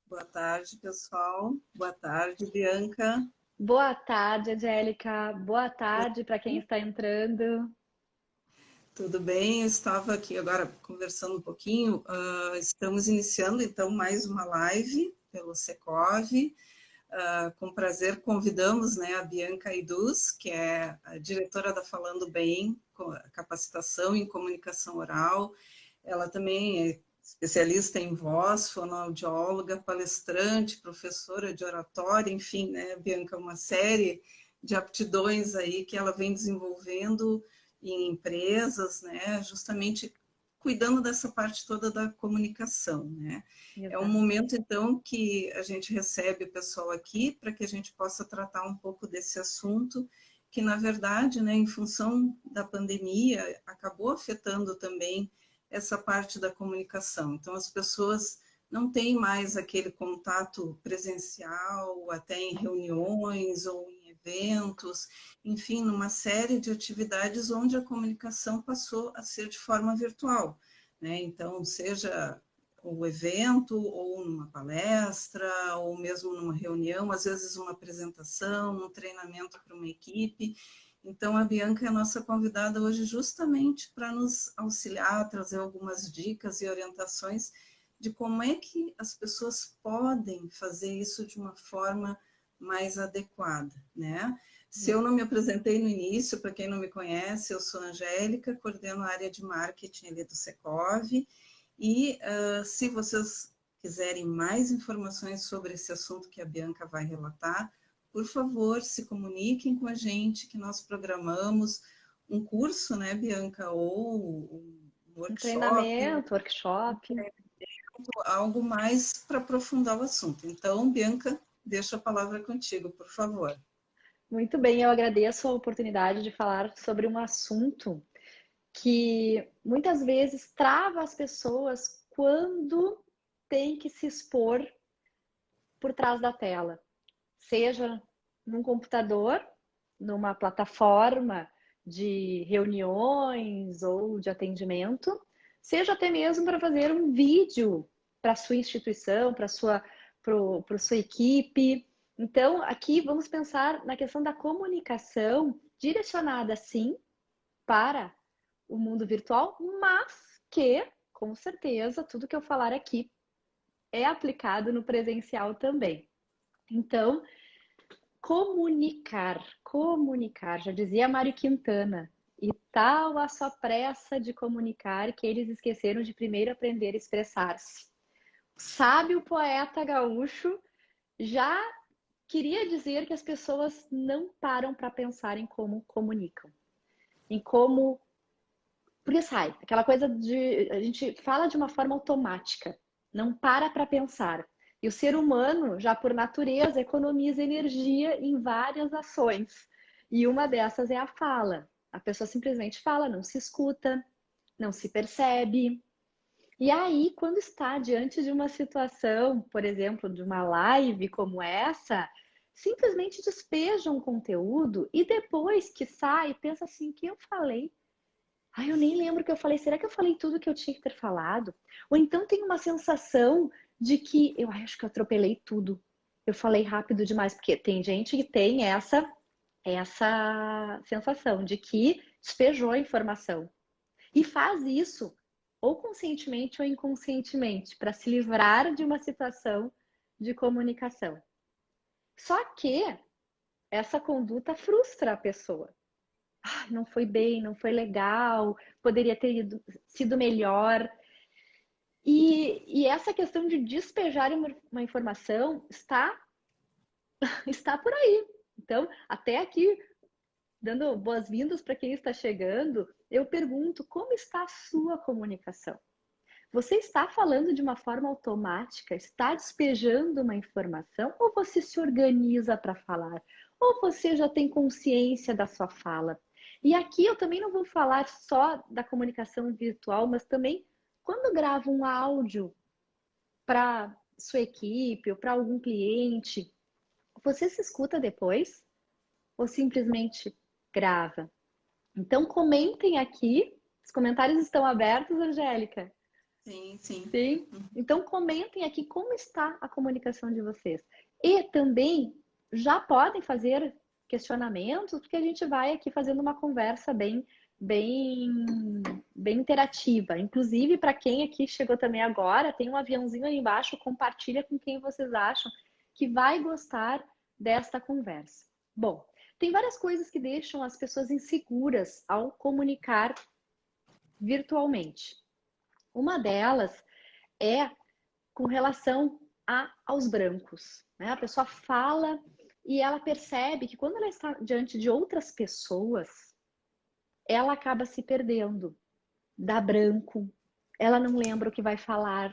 Boa tarde, pessoal. Boa tarde, Bianca. Boa tarde, Angélica. Boa tarde para quem está entrando. Tudo bem? Eu estava aqui agora conversando um pouquinho. Estamos iniciando então mais uma live pelo Secov. Com prazer convidamos, né, a Bianca Iduz, que é a diretora da Falando Bem, capacitação em comunicação oral. Ela também é especialista em voz, fonoaudióloga, palestrante, professora de oratória, enfim, né, Bianca, uma série de aptidões aí que ela vem desenvolvendo em empresas, né, justamente cuidando dessa parte toda da comunicação, né. É um Exato. momento, então, que a gente recebe o pessoal aqui para que a gente possa tratar um pouco desse assunto, que, na verdade, né, em função da pandemia, acabou afetando também essa parte da comunicação. Então, as pessoas não têm mais aquele contato presencial, até em reuniões ou em eventos, enfim, numa série de atividades onde a comunicação passou a ser de forma virtual, né? Então, seja o evento, ou numa palestra, ou mesmo numa reunião, às vezes uma apresentação, um treinamento para uma equipe. Então, a Bianca é a nossa convidada hoje justamente para nos auxiliar, trazer algumas dicas e orientações de como é que as pessoas podem fazer isso de uma forma mais adequada, né? Se eu não me apresentei no início, para quem não me conhece, eu sou Angélica, coordeno a área de marketing ali do Secov, e se vocês quiserem mais informações sobre esse assunto que a Bianca vai relatar, por favor, se comuniquem com a gente, que nós programamos um curso, né, Bianca, ou um Um workshop, treinamento, workshop. algo mais para aprofundar o assunto. Então, Bianca, deixo a palavra contigo, por favor. Muito bem, eu agradeço a oportunidade de falar sobre um assunto que muitas vezes trava as pessoas quando tem que se expor por trás da tela, seja num computador, numa plataforma de reuniões ou de atendimento, seja até mesmo para fazer um vídeo para sua instituição, para sua equipe. Então, aqui vamos pensar na questão da comunicação direcionada sim para o mundo virtual, mas que, com certeza, tudo que eu falar aqui é aplicado no presencial também. Então, comunicar, já dizia Mário Quintana. E tal a sua pressa de comunicar que eles esqueceram de primeiro aprender a expressar-se. Sabe, o poeta gaúcho já queria dizer que as pessoas não param para pensar em como comunicam, em como. Porque sai, aquela coisa de. A gente fala de uma forma automática, não para pensar. E o ser humano, já por natureza, economiza energia em várias ações. E uma dessas é a fala. A pessoa simplesmente fala, não se escuta, não se percebe. E aí, quando está diante de uma situação, por exemplo, de uma live como essa, simplesmente despeja um conteúdo e depois que sai, pensa assim: o que eu falei? Ai, eu nem lembro o que eu falei. Será que eu falei tudo que eu tinha que ter falado? Ou então tem uma sensação de que eu acho que eu atropelei tudo. Eu falei rápido demais, porque tem gente que tem essa sensação de que despejou a informação e faz isso ou conscientemente ou inconscientemente para se livrar de uma situação de comunicação. Só que essa conduta frustra a pessoa. Não foi bem, não foi legal, poderia ter sido melhor. E essa questão de despejar uma informação está por aí. Então, até aqui, dando boas-vindas para quem está chegando, eu pergunto: como está a sua comunicação? Você está falando de uma forma automática? Está despejando uma informação? Ou você se organiza para falar? Ou você já tem consciência da sua fala? E aqui eu também não vou falar só da comunicação virtual, mas também quando grava um áudio para sua equipe ou para algum cliente, você se escuta depois ou simplesmente grava? Então comentem aqui. Os comentários estão abertos, Angélica? Sim, sim. Sim? Então, comentem aqui como está a comunicação de vocês. E também já podem fazer questionamentos, porque a gente vai aqui fazendo uma conversa bem, bem interativa. Inclusive, para quem aqui chegou também agora, tem um aviãozinho aí embaixo, compartilha com quem vocês acham que vai gostar desta conversa. Bom, tem várias coisas que deixam as pessoas inseguras ao comunicar virtualmente. Uma delas é com relação aos brancos, né? A pessoa fala e ela percebe que quando ela está diante de outras pessoas, ela acaba se perdendo, dá branco, ela não lembra o que vai falar.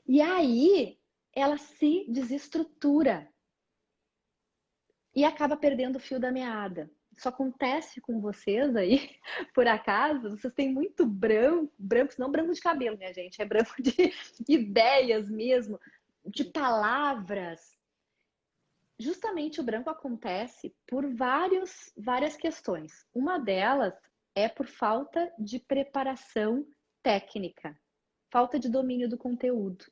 E aí ela se desestrutura e acaba perdendo o fio da meada. Isso acontece com vocês aí, por acaso? Vocês têm muito brancos, não branco de cabelo, minha gente, é branco de ideias mesmo, de palavras. Justamente o branco acontece por várias questões. Uma delas é por falta de preparação técnica, falta de domínio do conteúdo.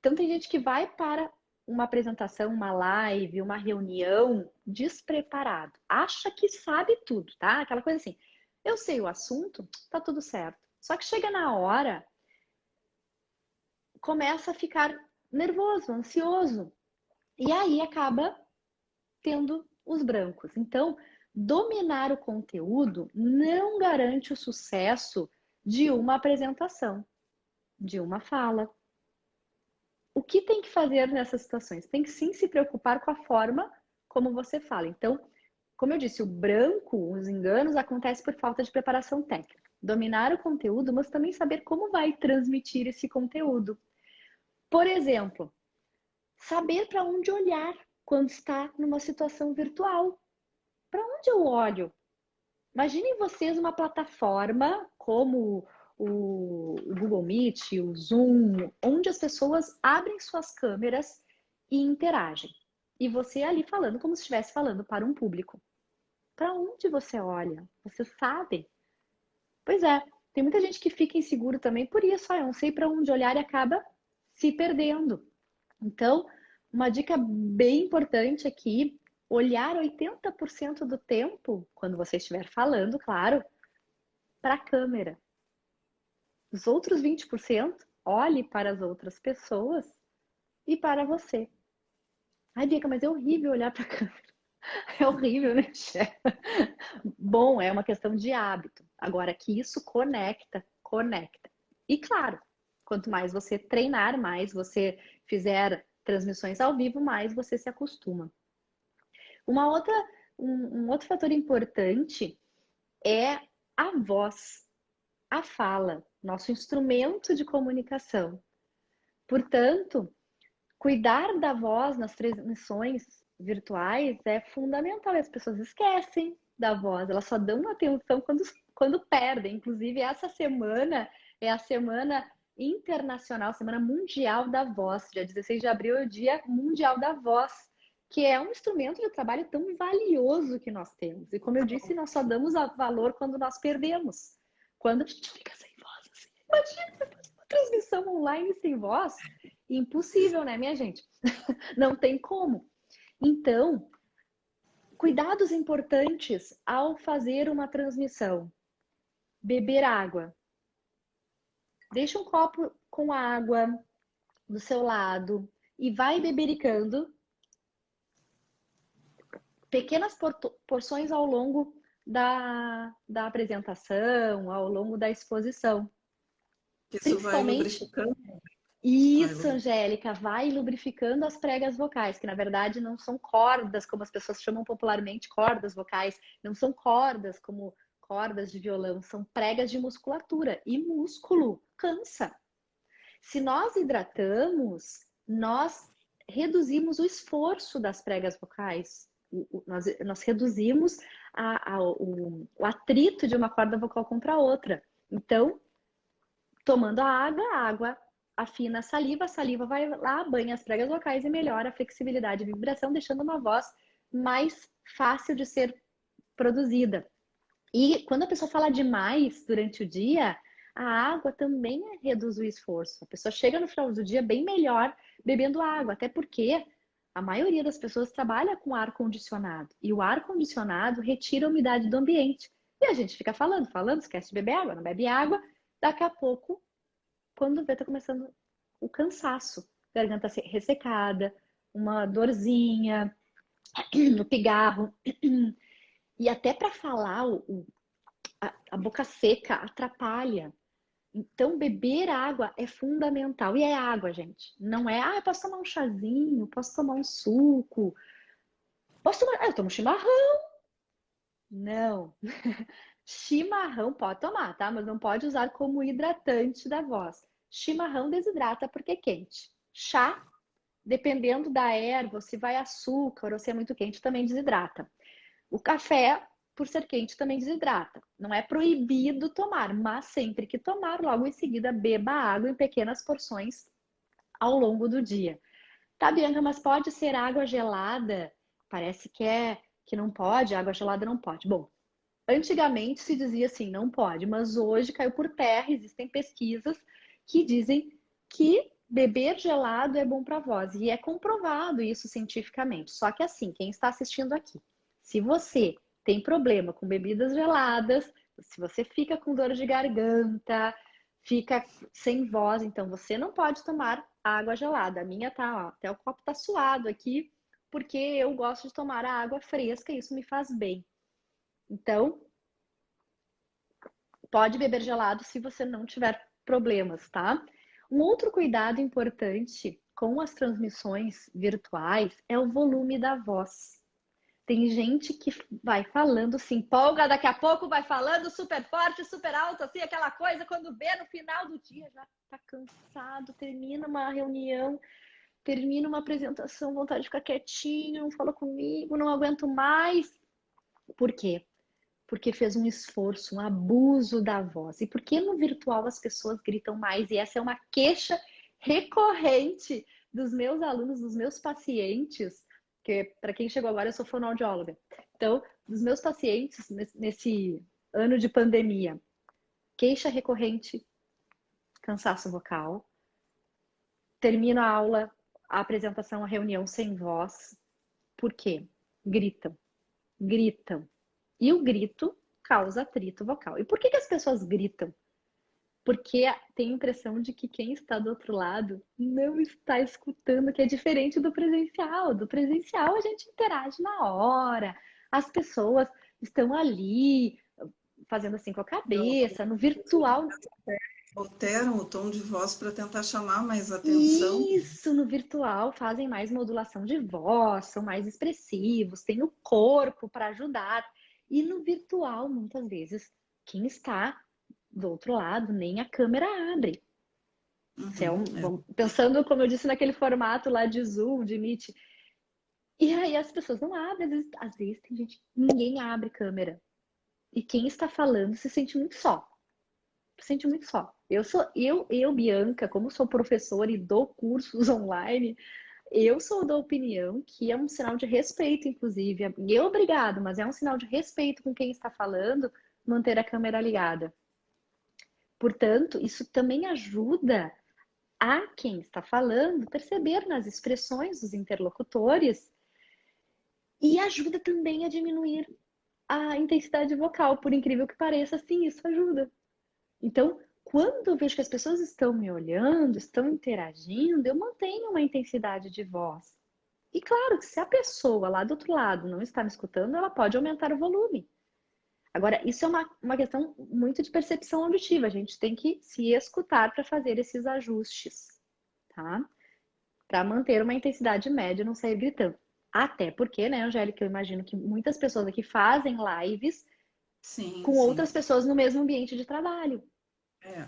Então, tem gente que vai para uma apresentação, uma live, uma reunião despreparado. Acha que sabe tudo, tá? Aquela coisa assim, eu sei o assunto, tá tudo certo. Só que chega na hora, começa a ficar nervoso, ansioso. E aí acaba tendo os brancos. Então, dominar o conteúdo não garante o sucesso de uma apresentação, de uma fala. O que tem que fazer nessas situações? Tem que sim se preocupar com a forma como você fala. Então, como eu disse, o branco, os enganos, acontece por falta de preparação técnica. Dominar o conteúdo, mas também saber como vai transmitir esse conteúdo. Por exemplo, saber para onde olhar quando está numa situação virtual. Para onde eu olho? Imaginem vocês uma plataforma como o Google Meet, o Zoom, onde as pessoas abrem suas câmeras e interagem. E você ali falando como se estivesse falando para um público. Para onde você olha? Você sabe? Pois é, tem muita gente que fica inseguro também por isso. Eu não sei para onde olhar e acaba se perdendo. Então, uma dica bem importante aqui, olhar 80% do tempo, quando você estiver falando, claro, para a câmera. Os outros 20%, olhe para as outras pessoas e para você. Ai, Bianca, mas é horrível olhar para a câmera. É horrível, né, chefe? Bom, é uma questão de hábito. Agora que isso conecta, conecta. E claro, quanto mais você treinar, mais você fizer transmissões ao vivo, mais você se acostuma. Uma outra, um outro fator importante é a voz, a fala, nosso instrumento de comunicação. Portanto, cuidar da voz nas transmissões virtuais é fundamental. As pessoas esquecem da voz, elas só dão atenção quando perdem. Inclusive, essa semana é a Semana Internacional, Semana Mundial da Voz. Dia 16 de abril é o Dia Mundial da Voz, que é um instrumento de trabalho tão valioso que nós temos. E como eu disse, nós só damos valor quando nós perdemos. Quando a gente fica sem voz. Assim. Imagina, uma transmissão online sem voz. Impossível, né, minha gente? Não tem como. Então, cuidados importantes ao fazer uma transmissão. Beber água. Deixa um copo com água do seu lado e vai bebericando pequenas porções ao longo da apresentação, ao longo da exposição. Isso vai lubrificando. Isso, Angélica, vai lubrificando as pregas vocais, que na verdade não são cordas, como as pessoas chamam popularmente, cordas vocais, não são cordas como cordas de violão, são pregas de musculatura. E músculo cansa. Se nós hidratamos, nós reduzimos o esforço das pregas vocais. Nós reduzimos o atrito de uma corda vocal contra a outra. Então, tomando a água afina a saliva vai lá, banha as pregas vocais e melhora a flexibilidade e vibração, deixando uma voz mais fácil de ser produzida. E quando a pessoa fala demais durante o dia, A água também reduz o esforço. A pessoa chega no final do dia bem melhor bebendo água, até porque a maioria das pessoas trabalha com ar condicionado. E o ar condicionado retira a umidade do ambiente. E a gente fica falando, falando, esquece de beber água, não bebe água. Daqui a pouco, quando vê, tá começando o cansaço. Garganta ressecada, uma dorzinha no pigarro. E até para falar, a boca seca atrapalha. Então, beber água é fundamental. E é água, gente. Não é, eu posso tomar um chazinho, posso tomar um suco, posso tomar, eu tomo chimarrão. Não. Chimarrão pode tomar, tá? Mas não pode usar como hidratante da voz. Chimarrão desidrata porque é quente. Chá, dependendo da erva, se vai açúcar ou se é muito quente, também desidrata. O café, por ser quente, também desidrata. Não é proibido tomar, mas sempre que tomar, logo em seguida, beba água em pequenas porções ao longo do dia. Tá, Bianca, mas pode ser água gelada? Parece que não pode, água gelada não pode. Bom, antigamente se dizia assim, não pode, mas hoje caiu por terra, existem pesquisas que dizem que beber gelado é bom para a voz, e é comprovado isso cientificamente. Só que assim, quem está assistindo aqui, se você tem problema com bebidas geladas, se você fica com dor de garganta, fica sem voz, então você não pode tomar água gelada. A minha tá, ó, até o copo tá suado aqui, porque eu gosto de tomar a água fresca e isso me faz bem. Então, pode beber gelado se você não tiver problemas, tá? Um outro cuidado importante com as transmissões virtuais é o volume da voz. Tem gente que vai falando, se empolga, daqui a pouco vai falando super forte, super alto, assim, aquela coisa, quando vê no final do dia já tá cansado, termina uma reunião, termina uma apresentação, vontade de ficar quietinho, não fala comigo, não aguento mais. Por quê? Porque fez um esforço, um abuso da voz. E por que no virtual as pessoas gritam mais? E essa é uma queixa recorrente dos meus alunos, dos meus pacientes, que para quem chegou agora, eu sou fonoaudióloga. Então, dos meus pacientes nesse ano de pandemia, queixa recorrente, cansaço vocal, termina a aula, a apresentação, a reunião sem voz. Por quê? Gritam, gritam. E o grito causa atrito vocal. E por que as pessoas gritam? Porque tem a impressão de que quem está do outro lado não está escutando, que é diferente do presencial. Do presencial a gente interage na hora, as pessoas estão ali fazendo assim com a cabeça. No virtual, Alteram o tom de voz para tentar chamar mais atenção. isso, no virtual fazem mais modulação de voz, são mais expressivos, tem o corpo para ajudar. E no virtual, muitas vezes, quem está do outro lado, nem a câmera abre. Pensando, como eu disse, naquele formato lá de Zoom, de Meet. E aí as pessoas não abrem, às vezes tem gente, ninguém abre câmera. E quem está falando se sente muito só. Se sente muito só. Eu, Bianca, como sou professora e dou cursos online, eu sou da opinião que é um sinal de respeito, inclusive. E obrigado, mas é um sinal de respeito com quem está falando manter a câmera ligada. Portanto, isso também ajuda a quem está falando perceber nas expressões dos interlocutores e ajuda também a diminuir a intensidade vocal, por incrível que pareça, sim, isso ajuda. Então, quando eu vejo que as pessoas estão me olhando, estão interagindo, eu mantenho uma intensidade de voz. E claro que se a pessoa lá do outro lado não está me escutando, ela pode aumentar o volume. Agora, isso é uma questão muito de percepção auditiva. A gente tem que se escutar para fazer esses ajustes, tá? Para manter uma intensidade média e não sair gritando. Até porque, né, Angélica, eu imagino que muitas pessoas aqui fazem lives Sim, com sim. outras pessoas no mesmo ambiente de trabalho.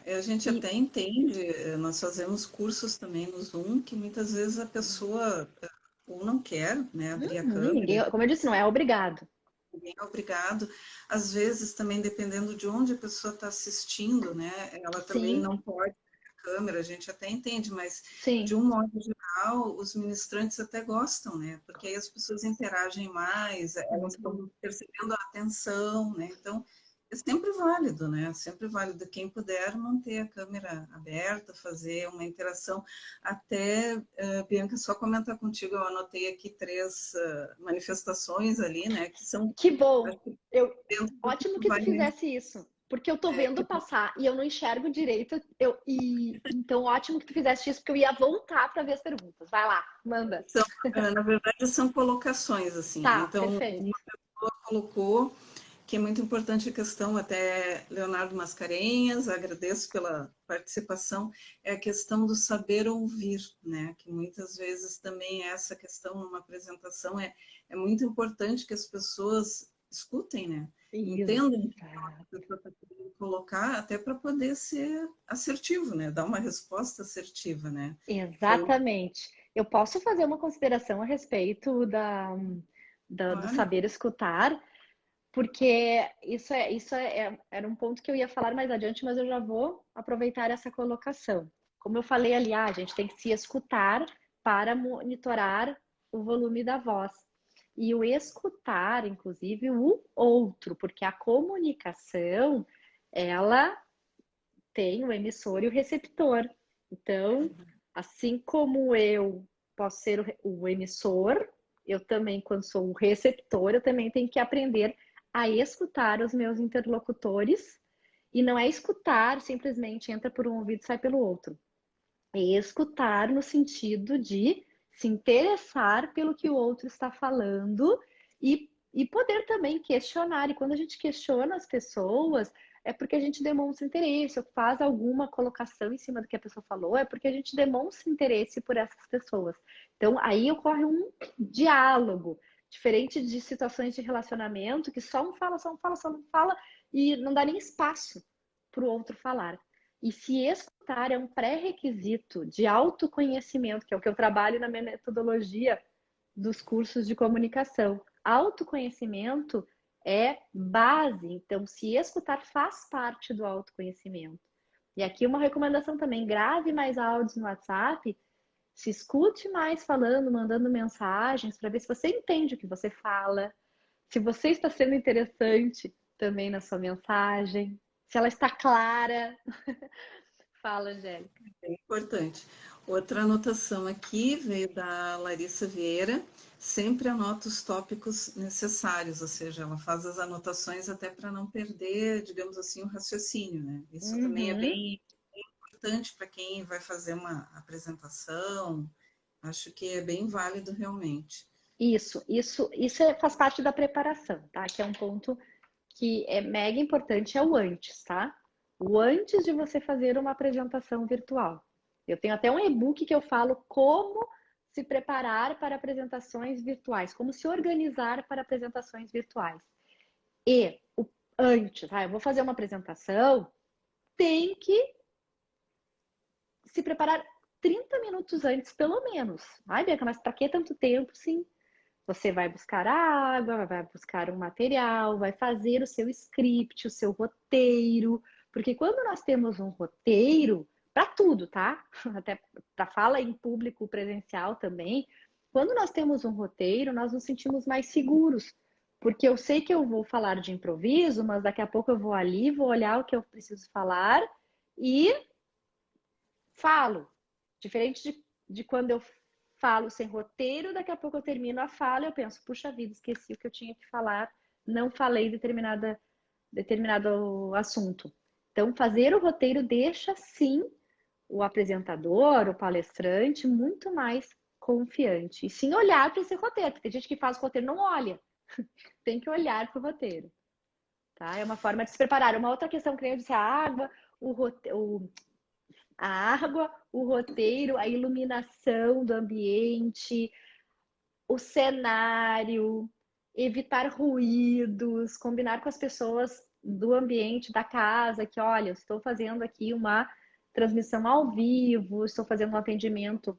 A gente até entende, nós fazemos cursos também no Zoom, que muitas vezes a pessoa ou não quer, né, abrir a câmera, Ninguém, como eu disse, não é obrigado. ninguém é obrigado. Às vezes, também dependendo de onde a pessoa está assistindo, né, ela também Sim, não pode abrir a câmera, a gente até entende, mas de sim. um modo geral, os ministrantes até gostam, né, porque aí as pessoas interagem mais, elas Muito estão bom. percebendo a atenção, né, então é sempre válido, né? Sempre válido. Quem puder manter a câmera aberta, fazer uma interação. Até, Bianca, só comentar contigo, eu anotei aqui 3 manifestações ali, né? Que são. Que bom! Dentro do que Ótimo tu que tu vai. fizesse isso, porque eu tô vendo Que passar e eu não enxergo direito. Então, ótimo que tu fizesse isso, porque eu ia voltar para ver as perguntas. Vai lá, manda. são, na verdade, são colocações, assim. Tá, Então, perfeito. uma pessoa colocou que é muito importante a questão, até Leonardo Mascarenhas, agradeço pela participação, é a questão do saber ouvir, né? Que muitas vezes também essa questão numa apresentação é muito importante que as pessoas escutem, né? Entendam o que a pessoa está querendo colocar, até para poder ser assertivo, né? Dar uma resposta assertiva, né? Foi um... Exatamente. Eu posso fazer uma consideração a respeito do Claro. saber escutar, porque era um ponto que eu ia falar mais adiante, mas eu já vou aproveitar essa colocação. Como eu falei ali, a gente tem que se escutar para monitorar o volume da voz. E o escutar, inclusive, o outro, porque a comunicação, ela tem o emissor e o receptor. Então, assim como eu posso ser o emissor, eu também, quando sou o receptor, eu também tenho que aprender a escutar os meus interlocutores. E não é escutar, simplesmente entra por um ouvido e sai pelo outro. É escutar no sentido de se interessar pelo que o outro está falando e poder também questionar. E quando a gente questiona as pessoas, é porque a gente demonstra interesse, ou faz alguma colocação em cima do que a pessoa falou, é porque a gente demonstra interesse por essas pessoas. Então, aí ocorre um diálogo, diferente de situações de relacionamento, que só um fala, só um fala, só um fala, e não dá nem espaço para o outro falar. E se escutar é um pré-requisito de autoconhecimento, que é o que eu trabalho na minha metodologia dos cursos de comunicação. Autoconhecimento é base, então se escutar faz parte do autoconhecimento. E aqui uma recomendação também, grave mais áudios no WhatsApp, se escute mais falando, mandando mensagens, para ver se você entende o que você fala, se você está sendo interessante também na sua mensagem, se ela está clara. Fala, Angélica. É importante. Outra anotação aqui veio da Larissa Vieira, sempre anota os tópicos necessários, ou seja, ela faz as anotações até para não perder, digamos assim, o raciocínio, né? Isso também é Uhum. bem importante para quem vai fazer uma apresentação, acho que é bem válido realmente. Faz parte da preparação, tá? Que é um ponto que é mega importante, é o antes, tá? O antes de você fazer uma apresentação virtual. Eu tenho até um e-book que eu falo como se preparar para apresentações virtuais, como se organizar para apresentações virtuais. E o antes, eu vou fazer uma apresentação, tem que se preparar 30 minutos antes, pelo menos. Ai, Bianca, mas para que tanto tempo? Sim. Você vai buscar água, vai buscar um material, vai fazer o seu script, o seu roteiro. Porque quando nós temos um roteiro, para tudo, tá? Até para fala em público presencial também. Quando nós temos um roteiro, nós nos sentimos mais seguros. Porque eu sei que eu vou falar de improviso, mas daqui a pouco eu vou ali, vou olhar o que eu preciso falar e falo. Diferente de quando eu falo sem roteiro, daqui a pouco eu termino a fala e eu penso, puxa vida, esqueci o que eu tinha que falar, não falei determinado assunto. Então, fazer o roteiro deixa, sim, o apresentador, o palestrante, muito mais confiante. E sim olhar para esse roteiro, porque tem gente que faz o roteiro e não olha. Tem que olhar para o roteiro. Tá? É uma forma de se preparar. Uma outra questão que eu disse, a água, o roteiro, a iluminação do ambiente, o cenário, evitar ruídos, combinar com as pessoas do ambiente da casa, que olha, eu estou fazendo aqui uma transmissão ao vivo, estou fazendo um atendimento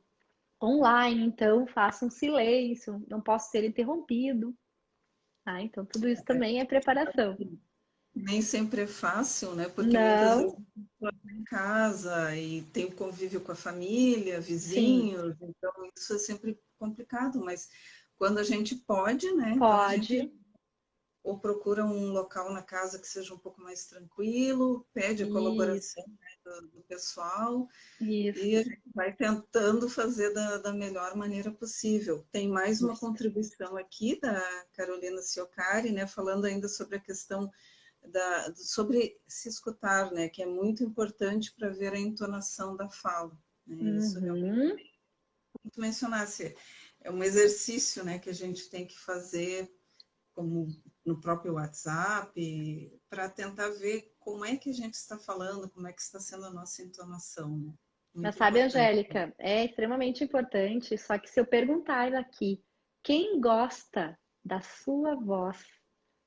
online, então faça um silêncio, não posso ser interrompido. Então tudo isso também é preparação. Nem sempre é fácil, né? Porque muitas vezes Não, em casa e tem o convívio com a família, sim, vizinhos, então isso é sempre complicado, mas quando a gente pode, né? Então a gente pode. ou procura um local na casa que seja um pouco mais tranquilo, pede a colaboração, né, do pessoal, Isso. e a gente vai tentando fazer da melhor maneira possível. Tem mais uma Isso. contribuição aqui da Carolina Ciocari, né, falando ainda sobre a questão sobre se escutar, né, que é muito importante para ver a entonação da fala. Né? Isso realmente muito mencionasse. É um exercício, né, que a gente tem que fazer, como no próprio WhatsApp, para tentar ver como é que a gente está falando, como é que está sendo a nossa entonação. Né? Mas Muito sabe, importante. Angélica, é extremamente importante, só que se eu perguntar aqui, quem gosta da sua voz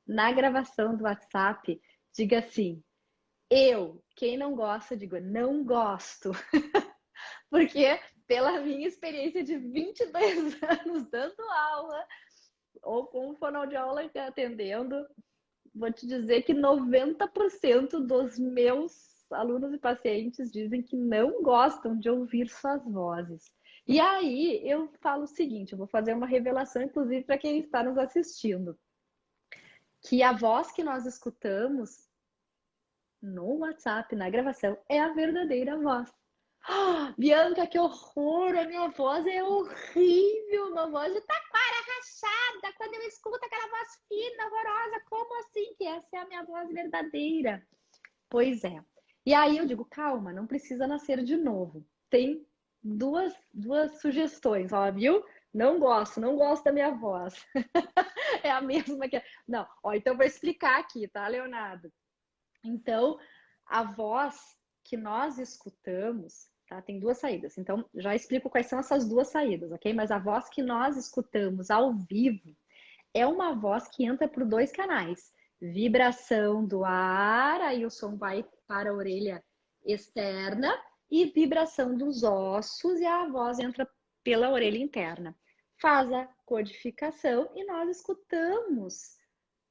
na gravação do WhatsApp, diga assim, eu. Quem não gosta, digo, não gosto. Porque pela minha experiência de 22 anos dando aula, ou com fonoaudióloga atendendo, vou te dizer que 90% dos meus alunos e pacientes dizem que não gostam de ouvir suas vozes. E aí eu falo o seguinte, eu vou fazer uma revelação, inclusive, para quem está nos assistindo, que a voz que nós escutamos no WhatsApp, na gravação, é a verdadeira voz. Oh, Bianca, que horror! A minha voz é horrível! Uma voz de taquara rachada! Quando eu escuto aquela voz fina, horrorosa, como assim que essa é a minha voz verdadeira? Pois é. E aí eu digo, calma, não precisa nascer de novo. Tem duas sugestões, ó, viu? Não gosto da minha voz. É a mesma que. Não, ó, então eu vou explicar aqui, tá, Leonardo? Então, a voz que nós escutamos, tá? Tem duas saídas. Então, já explico quais são essas duas saídas, ok? Mas a voz que nós escutamos ao vivo é uma voz que entra por dois canais. Vibração do ar, aí o som vai para a orelha externa, e vibração dos ossos, e a voz entra pela orelha interna. Faz a codificação e nós escutamos.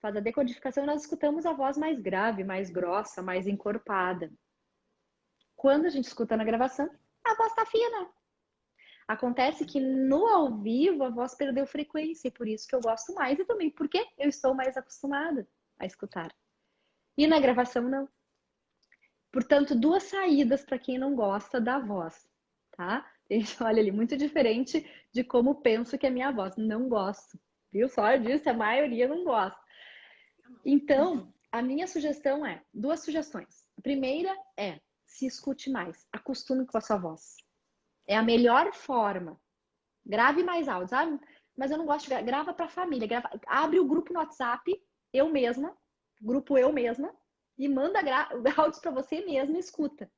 Faz a decodificação e nós escutamos a voz mais grave, mais grossa, mais encorpada. Quando a gente escuta na gravação, a voz tá fina. Acontece que no ao vivo a voz perdeu frequência, e por isso que eu gosto mais, e também porque eu estou mais acostumada a escutar. E na gravação, não. Portanto, duas saídas para quem não gosta da voz, tá? Olha ali, muito diferente de como penso que é a minha voz. Não gosto, viu? Só eu disse, a maioria não gosta. Então, a minha sugestão é, duas sugestões. A primeira é, se escute mais, acostume com a sua voz. É a melhor forma. Grave mais áudios. Ah, mas eu não gosto de grava para a família. Abre o grupo no WhatsApp, eu mesma, grupo eu mesma, e manda áudios para você mesma e escuta.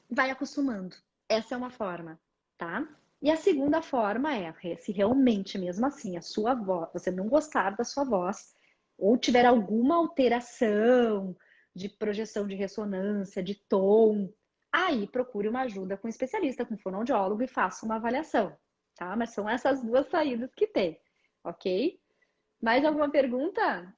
Vai acostumando. Essa é uma forma, tá? E a segunda forma é, se realmente mesmo assim a sua voz, você não gostar da sua voz, ou tiver alguma alteração de projeção de ressonância, de tom, aí procure uma ajuda com um especialista, com um fonoaudiólogo e faça uma avaliação, tá? Mas são essas duas saídas que tem, ok? Mais alguma pergunta?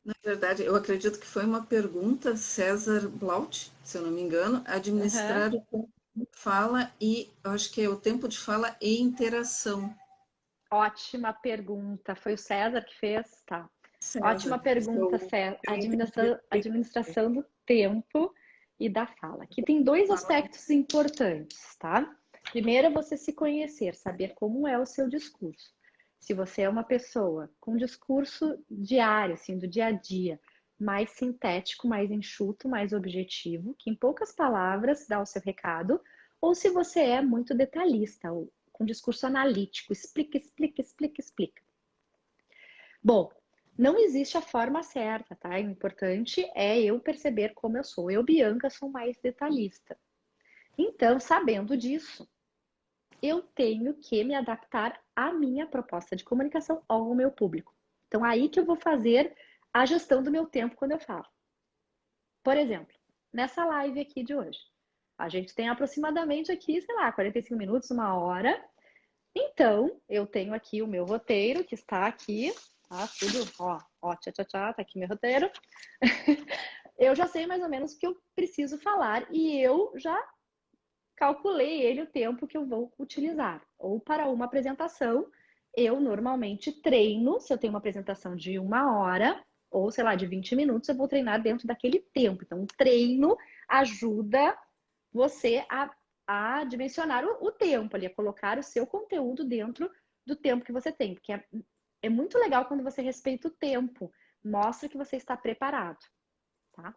Na verdade, eu acredito que foi uma pergunta, César Blaut, se eu não me engano, Uhum. administrar o tempo de fala e acho que é o tempo de fala e interação. Ótima pergunta. Foi o César que fez? Tá. Ótima César, pergunta, César. Administração do tempo e da fala. Aqui tem dois aspectos importantes, tá? Primeiro é você se conhecer, saber como é o seu discurso. Se você é uma pessoa com discurso diário, assim, do dia a dia, mais sintético, mais enxuto, mais objetivo, que em poucas palavras dá o seu recado, ou se você é muito detalhista, com discurso analítico, explica, explica, explica, explica. Bom, não existe a forma certa, tá? O importante é eu perceber como eu sou. Eu, Bianca, sou mais detalhista. Então, sabendo disso, eu tenho que me adaptar à minha proposta de comunicação ao meu público. Então, aí que eu vou fazer a gestão do meu tempo quando eu falo. Por exemplo, nessa live aqui de hoje, a gente tem aproximadamente aqui, sei lá, 45 minutos, uma hora. Então, eu tenho aqui o meu roteiro, que está aqui, tá? Tudo, ó, tchá, tchá, tchá, tá aqui meu roteiro. Eu já sei mais ou menos o que eu preciso falar e eu já calculei ele o tempo que eu vou utilizar. Ou para uma apresentação, eu normalmente treino, se eu tenho uma apresentação de 1 hora, ou sei lá, de 20 minutos, eu vou treinar dentro daquele tempo. Então, o treino ajuda você a dimensionar o tempo ali, a colocar o seu conteúdo dentro do tempo que você tem. Porque é muito legal quando você respeita o tempo, mostra que você está preparado, tá?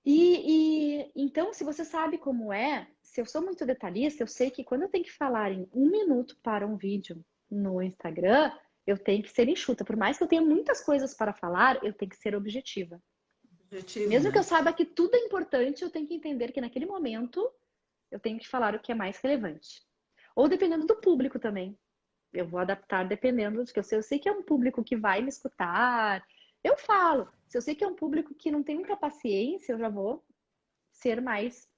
Então, se você sabe como é, se eu sou muito detalhista, eu sei que quando eu tenho que falar em 1 minuto para um vídeo no Instagram, eu tenho que ser enxuta. Por mais que eu tenha muitas coisas para falar, eu tenho que ser objetiva. Objetivo, Mesmo que eu né? saiba que tudo é importante, eu tenho que entender que naquele momento eu tenho que falar o que é mais relevante. Ou dependendo do público também. Eu vou adaptar dependendo do que eu sei que é um público que vai me escutar. Eu falo. Se eu sei que é um público que não tem muita paciência, eu já vou ser mais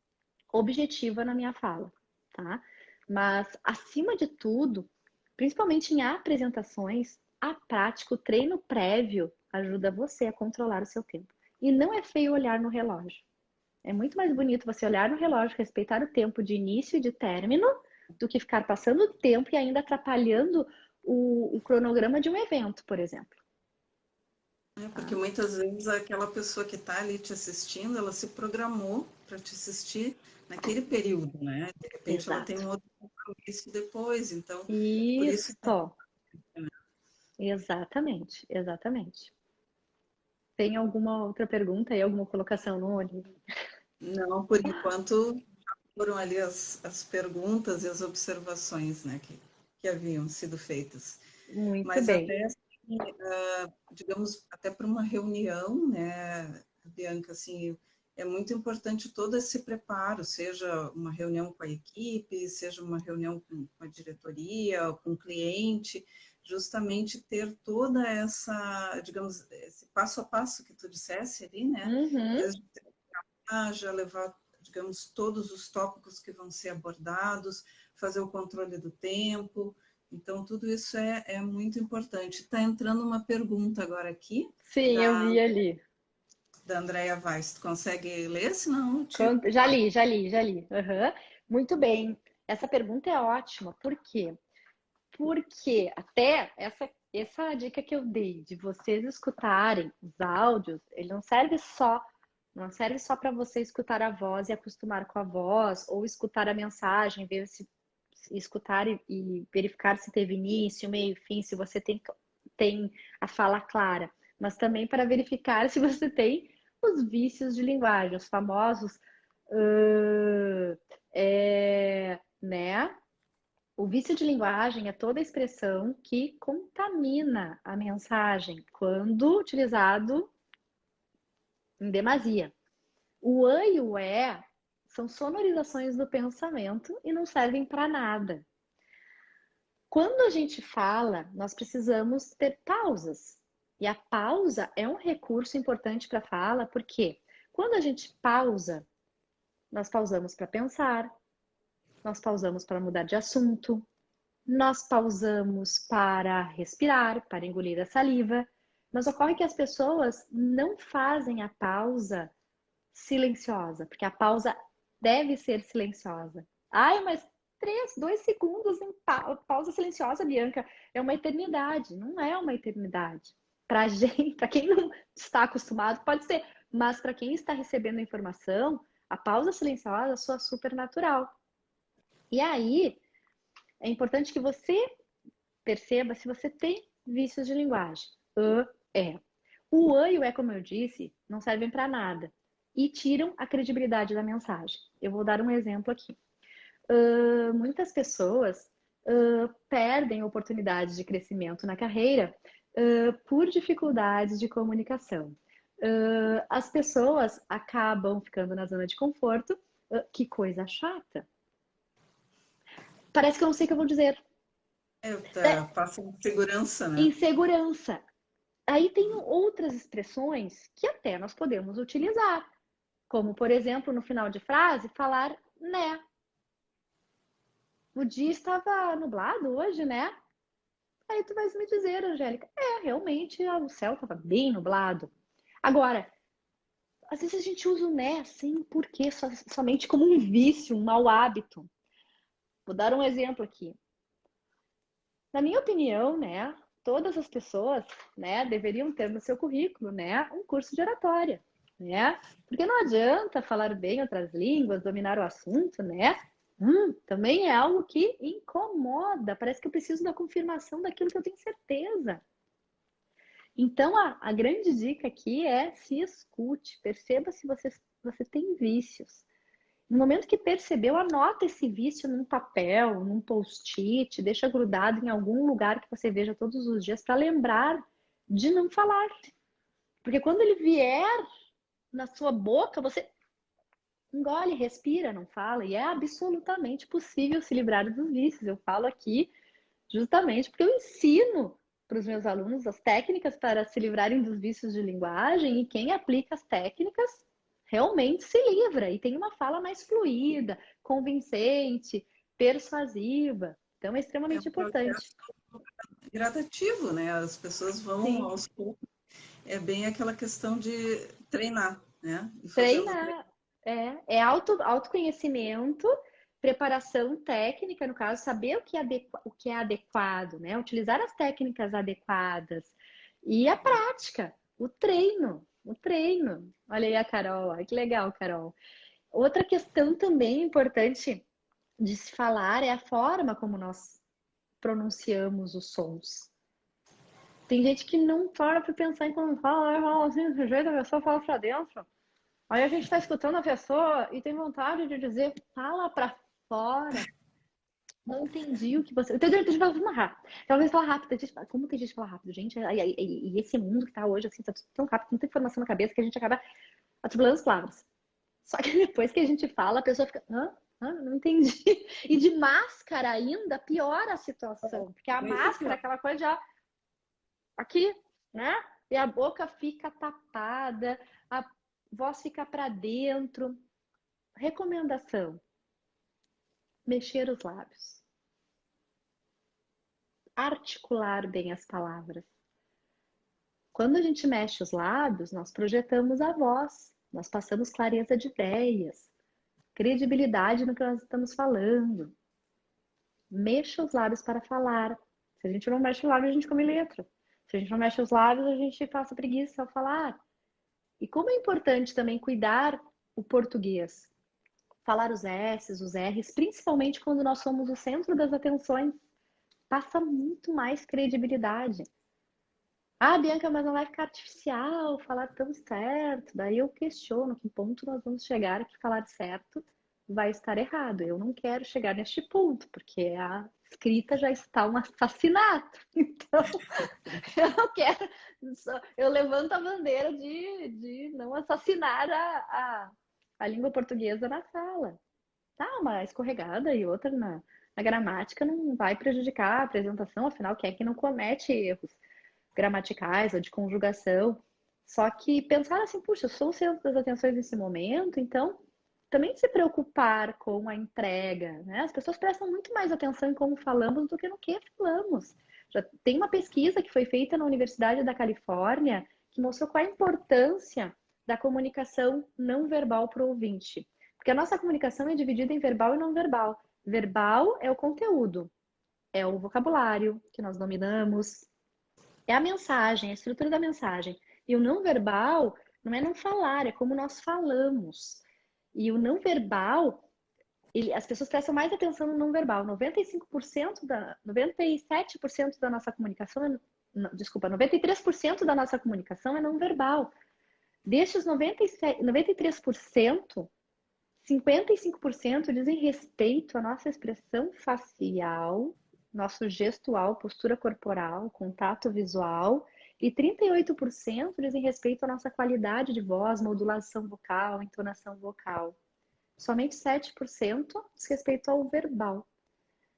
objetiva na minha fala, tá? Mas, acima de tudo, principalmente em apresentações, a prática, o treino prévio ajuda você a controlar o seu tempo. E não é feio olhar no relógio. É muito mais bonito você olhar no relógio, respeitar o tempo de início e de término, do que ficar passando o tempo e ainda atrapalhando o cronograma de um evento, por exemplo. Porque muitas vezes aquela pessoa que está ali te assistindo, ela se programou para te assistir naquele período, né? De repente ela tem Exato. um outro compromisso depois, então por isso que Isso. Exatamente, exatamente. Tem alguma outra pergunta aí, alguma colocação no olho? não, por enquanto foram ali as perguntas e as observações, né, que haviam sido feitas. Muito Mas bem. até, assim, digamos, até para uma reunião, né, Bianca, assim, é muito importante todo esse preparo, seja uma reunião com a equipe, seja uma reunião com a diretoria, com o cliente, justamente ter toda essa, digamos, esse passo a passo que tu dissesse ali, né, Uhum. desde já levar, digamos, todos os tópicos que vão ser abordados, fazer o controle do tempo. Então, tudo isso é muito importante. Está entrando uma pergunta agora aqui, Sim, eu da, vi ali. da Andrea Weiss. Tu consegue ler? Senão, eu te Já li, já li, já li. Uhum. Muito bem. Essa pergunta é ótima. Por quê? Porque até essa dica que eu dei de vocês escutarem os áudios, ele não serve só para você escutar a voz e acostumar com a voz, ou escutar a mensagem, ver se escutar e verificar se teve início, meio, fim, se você tem a fala clara, mas também para verificar se você tem os vícios de linguagem, os famosos, né? O vício de linguagem é toda expressão que contamina a mensagem quando utilizado em demasia. O ã e o é são sonorizações do pensamento e não servem para nada. Quando a gente fala, nós precisamos ter pausas. E a pausa é um recurso importante para a fala, porque quando a gente pausa, nós pausamos para pensar, nós pausamos para mudar de assunto, nós pausamos para respirar, para engolir a saliva. Mas ocorre que as pessoas não fazem a pausa silenciosa, porque a pausa deve ser silenciosa. Ai, mas 2 segundos em pausa silenciosa, Bianca, é uma eternidade. Não é uma eternidade. Para gente, para quem não está acostumado, pode ser, mas para quem está recebendo a informação, a pausa silenciosa soa super natural. E aí, é importante que você perceba se você tem vícios de linguagem. É. O ã e o é, como eu disse, não servem para nada e tiram a credibilidade da mensagem. Eu vou dar um exemplo aqui. Muitas pessoas perdem oportunidades de crescimento na carreira por dificuldades de comunicação. As pessoas acabam ficando na zona de conforto. Que coisa chata. Parece que eu não sei o que eu vou dizer. passa segurança, né? Insegurança. Aí tem outras expressões que até nós podemos utilizar, como, por exemplo, no final de frase, falar né. O dia estava nublado hoje, né? Aí tu vais me dizer, Angélica, realmente o céu estava bem nublado. Agora, às vezes a gente usa o né sem porquê, somente como um vício, um mau hábito. Vou dar um exemplo aqui. Na minha opinião, né, todas as pessoas, né, deveriam ter no seu currículo, né, um curso de oratória, né? Porque não adianta falar bem outras línguas, dominar o assunto, né? Também é algo que incomoda. Parece que eu preciso da confirmação daquilo que eu tenho certeza. Então, a grande dica aqui é se escute, perceba se você tem vícios. No momento que percebeu, anota esse vício num papel, num post-it, deixa grudado em algum lugar que você veja todos os dias para lembrar de não falar. Porque quando ele vier na sua boca, você engole, respira, não fala. E é absolutamente possível se livrar dos vícios. Eu falo aqui justamente porque eu ensino para os meus alunos as técnicas para se livrarem dos vícios de linguagem e quem aplica as técnicas realmente se livra e tem uma fala mais fluida, convincente, persuasiva. Então é É extremamente um importante. processo gradativo, né? As pessoas vão Sim, aos poucos. É bem aquela questão de treinar, né? E fazendo treino. treinar é autoconhecimento, preparação técnica, no caso, saber o que é adequado, né? Utilizar as técnicas adequadas e a prática, o treino, o treino. Olha aí a Carol, olha que legal, Carol. Outra questão também importante de se falar é a forma como nós pronunciamos os sons. Tem gente que não para para pensar em como fala assim, desse jeito, a pessoa fala para dentro. Aí a gente está escutando a pessoa e tem vontade de dizer, fala para fora. Não entendi o que você. Então, deixa eu falar mais rápido. Talvez falar rápido. Como tem gente que fala rápido, gente? E esse mundo que tá hoje, assim, tá tudo tão rápido, tanta informação na cabeça que a gente acaba atropelando as palavras. Só que depois que a gente fala, a pessoa fica, não entendi. E de máscara ainda piora a situação, porque a Esse máscara é pior. aquela coisa de, ó, aqui, né? E a boca fica tapada, a voz fica para dentro. Recomendação: mexer os lábios, articular bem as palavras. Quando a gente mexe os lábios, nós projetamos a voz, nós passamos clareza de ideias, credibilidade no que nós estamos falando. Mexa os lábios para falar. Se a gente não mexe os lábios, a gente come letra. Se a gente não mexe os lábios, a gente passa preguiça ao falar. E como é importante também cuidar o português, falar os S's, os R's, principalmente quando nós somos o centro das atenções, passa muito mais credibilidade. Ah, Bianca, mas não vai ficar artificial falar tão certo. Daí eu questiono que ponto nós vamos chegar que falar certo vai estar errado. Eu não quero chegar neste ponto, porque a escrita já está um assassinato. Então, eu não quero. Eu levanto a bandeira de não assassinar a língua portuguesa na fala. Tá, uma escorregada e outra na gramática não vai prejudicar a apresentação, afinal, quem é que não comete erros gramaticais ou de conjugação? Só que pensar assim, puxa, eu sou o centro das atenções nesse momento, então também se preocupar com a entrega, né? As pessoas prestam muito mais atenção em como falamos do que no que falamos. Já tem uma pesquisa que foi feita na Universidade da Califórnia que mostrou qual a importância da comunicação não verbal para o ouvinte. Porque a nossa comunicação é dividida em verbal e não verbal. Verbal é o conteúdo, é o vocabulário que nós dominamos, é a mensagem, a estrutura da mensagem. E o não verbal não é não falar, é como nós falamos. E o não verbal, as pessoas prestam mais atenção no não verbal. 97% da nossa comunicação, desculpa, 93% da nossa comunicação é não verbal. Destes 93%, 55% dizem respeito à nossa expressão facial, nosso gestual, postura corporal, contato visual, e 38% dizem respeito à nossa qualidade de voz, modulação vocal, entonação vocal. Somente 7% diz respeito ao verbal.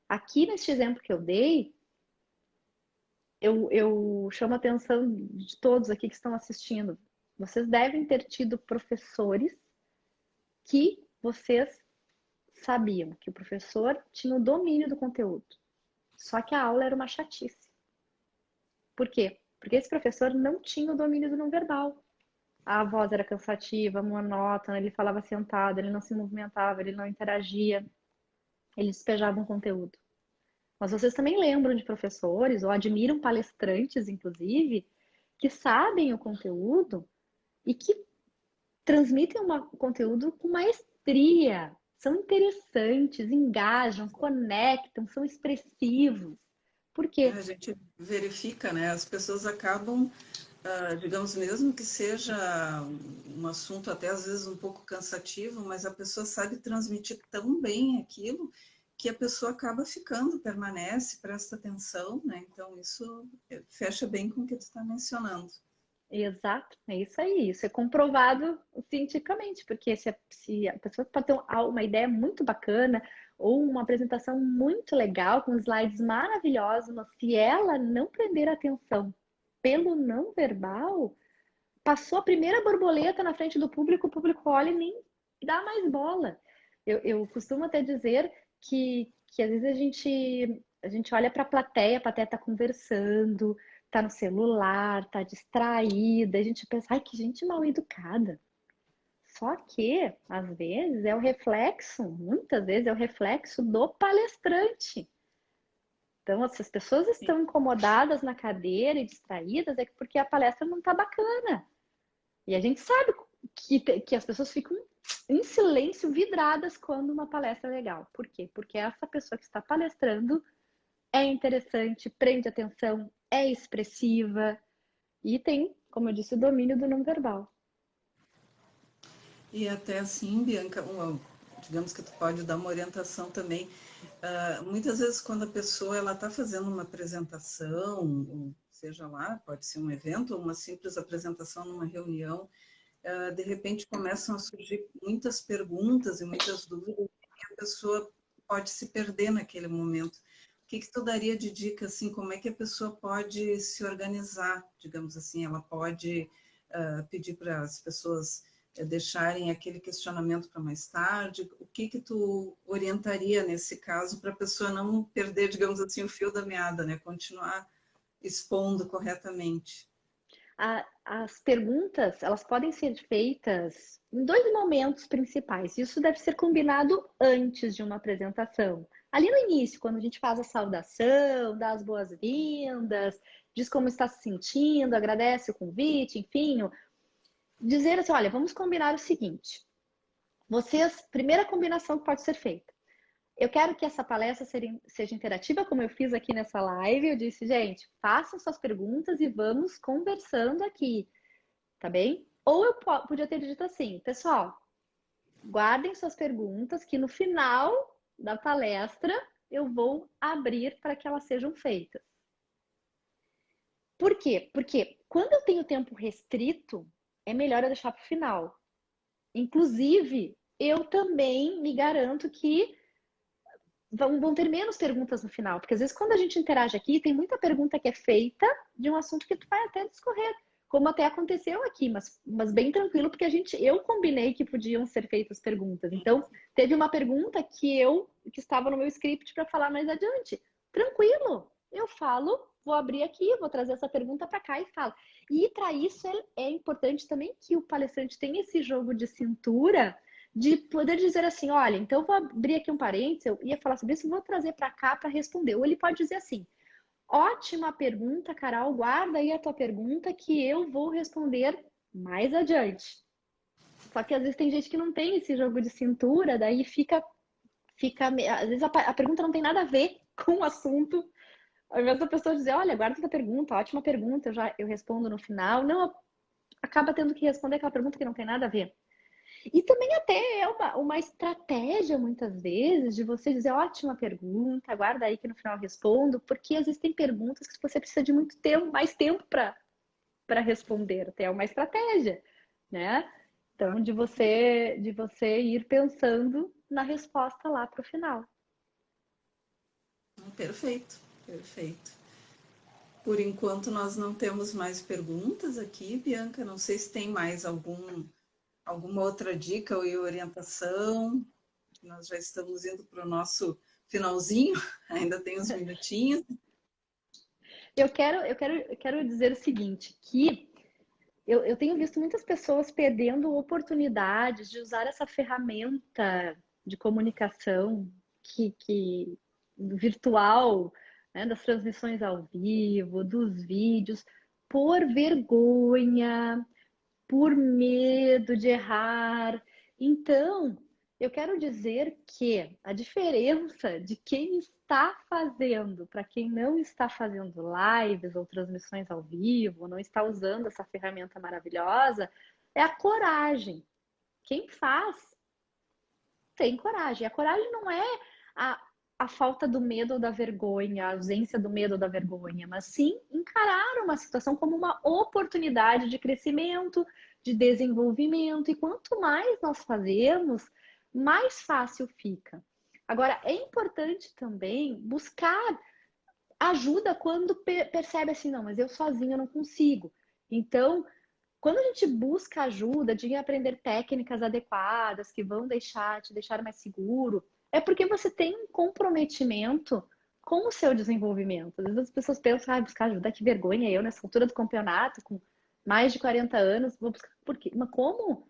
Aqui neste exemplo que eu dei, eu chamo a atenção de todos aqui que estão assistindo. Vocês devem ter tido professores que vocês sabiam que o professor tinha o domínio do conteúdo. Só que a aula era uma chatice. Por quê? Porque esse professor não tinha o domínio do não verbal. A voz era cansativa, monótona, ele falava sentado, ele não se movimentava, ele não interagia, ele despejava um conteúdo. Mas vocês também lembram de professores ou admiram palestrantes, inclusive, que sabem o conteúdo e que transmitem um conteúdo com maestria, são interessantes, engajam, conectam, são expressivos. Por quê? A gente verifica, né? As pessoas acabam, digamos, mesmo que seja um assunto até às vezes um pouco cansativo, mas a pessoa sabe transmitir tão bem aquilo que a pessoa acaba ficando, permanece, presta atenção, né? Então, isso fecha bem com o que tu está mencionando. Exato, é isso aí. Isso é comprovado cientificamente, porque se a pessoa pode ter uma ideia muito bacana ou uma apresentação muito legal, com slides maravilhosos, mas se ela não prender atenção pelo não verbal, passou a primeira borboleta na frente do público, o público olha e nem dá mais bola. Eu costumo até dizer que às vezes a gente olha para a plateia está conversando, está no celular, está distraída, a gente pensa, ai, que gente mal educada. Só que, às vezes, é o reflexo, muitas vezes é o reflexo do palestrante. Então, se as pessoas estão incomodadas na cadeira e distraídas, é porque a palestra não está bacana. E a gente sabe que as pessoas ficam em silêncio, vidradas, quando uma palestra é legal. Por quê? Porque essa pessoa que está palestrando é interessante, prende atenção, é expressiva e tem, como eu disse, o domínio do não verbal. E até assim, Bianca, digamos que tu pode dar uma orientação também. Muitas vezes, quando a pessoa ela está fazendo uma apresentação, seja lá, pode ser um evento ou uma simples apresentação numa reunião, de repente começam a surgir muitas perguntas e muitas dúvidas, e a pessoa pode se perder naquele momento. O que tu daria de dica, assim, como é que a pessoa pode se organizar, digamos assim, ela pode pedir para as pessoas deixarem aquele questionamento para mais tarde? O que tu orientaria nesse caso para a pessoa não perder, digamos assim, o fio da meada, né? Continuar expondo corretamente. As perguntas, elas podem ser feitas em dois momentos principais. Isso deve ser combinado antes de uma apresentação. Ali no início, quando a gente faz a saudação, dá as boas-vindas, diz como está se sentindo, agradece o convite, enfim, dizer assim, olha, vamos combinar o seguinte. Primeira combinação que pode ser feita. Eu quero que essa palestra seja interativa, como eu fiz aqui nessa live. Eu disse, gente, façam suas perguntas e vamos conversando aqui, tá bem? Ou eu podia ter dito assim, pessoal, guardem suas perguntas que no final da palestra eu vou abrir para que elas sejam feitas. Por quê? Porque quando eu tenho tempo restrito, é melhor eu deixar para o final. Inclusive, eu também me garanto que vão ter menos perguntas no final, porque às vezes quando a gente interage aqui, tem muita pergunta que é feita de um assunto que tu vai até discorrer, como até aconteceu aqui, mas bem tranquilo, porque eu combinei que podiam ser feitas perguntas. Então, teve uma pergunta que estava no meu script para falar mais adiante. Tranquilo, eu falo, vou abrir aqui, vou trazer essa pergunta para cá e falo. E para isso é importante também que o palestrante tenha esse jogo de cintura de poder dizer assim, olha, então eu vou abrir aqui um parênteses, eu ia falar sobre isso, vou trazer para cá para responder. Ou ele pode dizer assim, ótima pergunta, Carol, guarda aí a tua pergunta que eu vou responder mais adiante. Só que às vezes tem gente que não tem esse jogo de cintura, daí às vezes a pergunta não tem nada a ver com o assunto. Ao invés da pessoa dizer, olha, guarda a tua pergunta, ótima pergunta, eu respondo no final. Não, acaba tendo que responder aquela pergunta que não tem nada a ver. E também até é uma estratégia, muitas vezes, de você dizer, ótima pergunta, guarda aí que no final eu respondo, porque às vezes tem perguntas que você precisa de muito tempo, mais tempo para responder. Até é uma estratégia, né? Então, de você ir pensando na resposta lá para o final. Perfeito, perfeito. Por enquanto, nós não temos mais perguntas aqui, Bianca. Não sei se tem mais alguma outra dica ou orientação. Nós já estamos indo para o nosso finalzinho, ainda tem uns minutinhos. Eu quero dizer o seguinte, que eu tenho visto muitas pessoas perdendo oportunidades de usar essa ferramenta de comunicação que virtual, né, das transmissões ao vivo, dos vídeos, por vergonha, por medo de errar. Então, eu quero dizer que a diferença de quem está fazendo para quem não está fazendo lives ou transmissões ao vivo, ou não está usando essa ferramenta maravilhosa, é a coragem. Quem faz tem coragem. A coragem não é a, a falta do medo ou da vergonha, a ausência do medo ou da vergonha, mas sim encarar uma situação como uma oportunidade de crescimento, de desenvolvimento. E quanto mais nós fazemos, mais fácil fica. Agora, é importante também buscar ajuda quando percebe assim, não, mas eu sozinha não consigo. Então, quando a gente busca ajuda de aprender técnicas adequadas que vão te deixar mais seguro, é porque você tem um comprometimento com o seu desenvolvimento. Às vezes as pessoas pensam, ah, buscar ajuda, que vergonha, eu nessa altura do campeonato, com mais de 40 anos, vou buscar. Por quê? Mas como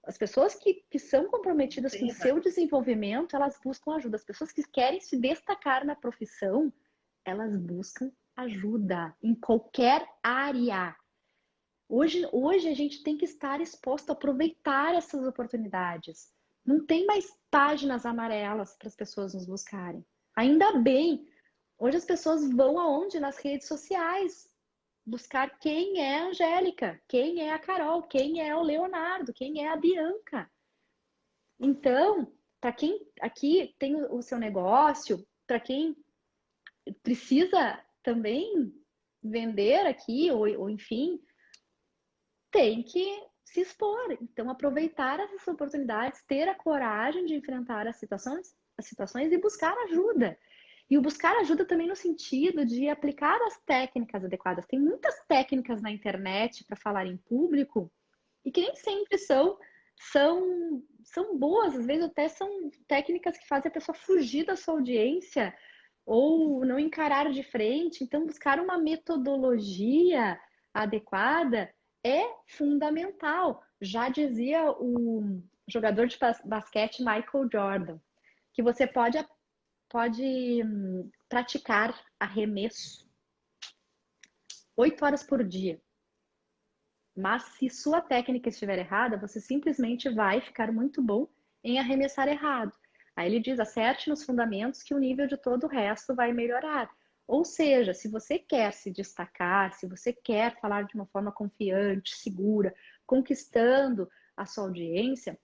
as pessoas que são comprometidas com o seu desenvolvimento, elas buscam ajuda. As pessoas que querem se destacar na profissão, elas buscam ajuda em qualquer área. Hoje a gente tem que estar exposto a aproveitar essas oportunidades. Não tem mais páginas amarelas para as pessoas nos buscarem. Ainda bem, hoje as pessoas vão aonde? Nas redes sociais. Buscar quem é a Angélica, quem é a Carol, quem é o Leonardo, quem é a Bianca. Então, para quem aqui tem o seu negócio, para quem precisa também vender aqui, ou enfim, tem que se expor. Então, aproveitar essas oportunidades, ter a coragem de enfrentar as situações e buscar ajuda. E o buscar ajuda também no sentido de aplicar as técnicas adequadas. Tem muitas técnicas na internet para falar em público e que nem sempre são boas, às vezes até são técnicas que fazem a pessoa fugir da sua audiência ou não encarar de frente. Então, buscar uma metodologia adequada é fundamental. Já dizia o jogador de basquete Michael Jordan, que você pode praticar arremesso 8 horas por dia. Mas se sua técnica estiver errada, você simplesmente vai ficar muito bom em arremessar errado. Aí ele diz, acerte nos fundamentos que o nível de todo o resto vai melhorar. Ou seja, se você quer se destacar, se você quer falar de uma forma confiante, segura, conquistando a sua audiência,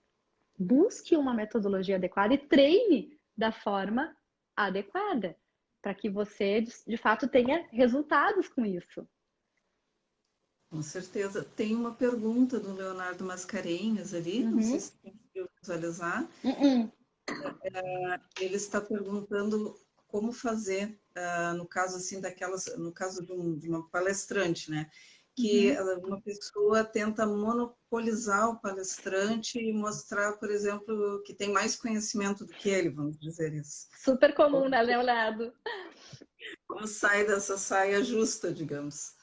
busque uma metodologia adequada e treine da forma adequada, para que você, de fato, tenha resultados com isso. Com certeza. Tem uma pergunta do Leonardo Mascarenhas ali, não sei se você conseguiu visualizar. Ele está perguntando como fazer, no caso assim no caso de uma palestrante, né? Que uma pessoa tenta monopolizar o palestrante e mostrar, por exemplo, que tem mais conhecimento do que ele, vamos dizer isso. Super comum, né, Leonardo? Como sai dessa saia justa, digamos.